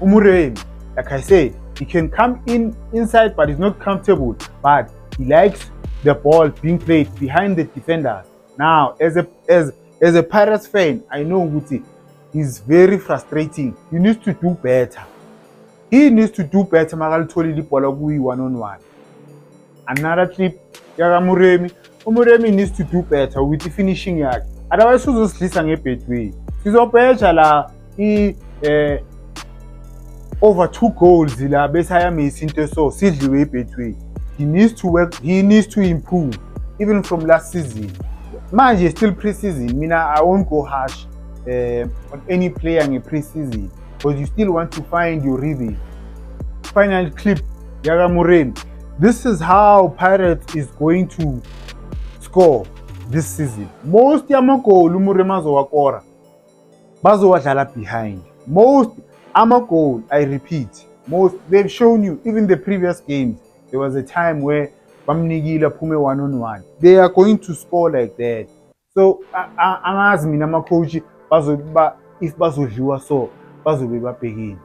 Umuremi, like I said, he can come inside, but he's not comfortable. But he likes the ball being played behind the defenders. Now, as a Pirates fan, I know Guti is very frustrating. He needs to do better. He needs to do better. Magalitholi libola kuyi one-on-one. Another clip, Yaga Muremi. Umuremi needs to do better with the finishing yakhe. Otherwise, uzosidlisa ngebhetway. Sizobheja la over 2 goals la bese ayamisa into so sidliwe ibhetway. He needs to work, he needs to improve even from last season. Manje still pre-season. Mina, I won't go harsh on any player in a pre-season because you still want to find your rhythm. Final clip, Yaga Muremi. This is how Pirates is going to score this season. Most amagoli uMuremi azowakora bazowadlala behind. Most amagoli, I repeat, most they've shown you even the previous games. There was a time where bamnikile aphume one-on-one. They are going to score like that. So angazi mina ama coach if bazodliwa so bazobe babhekile.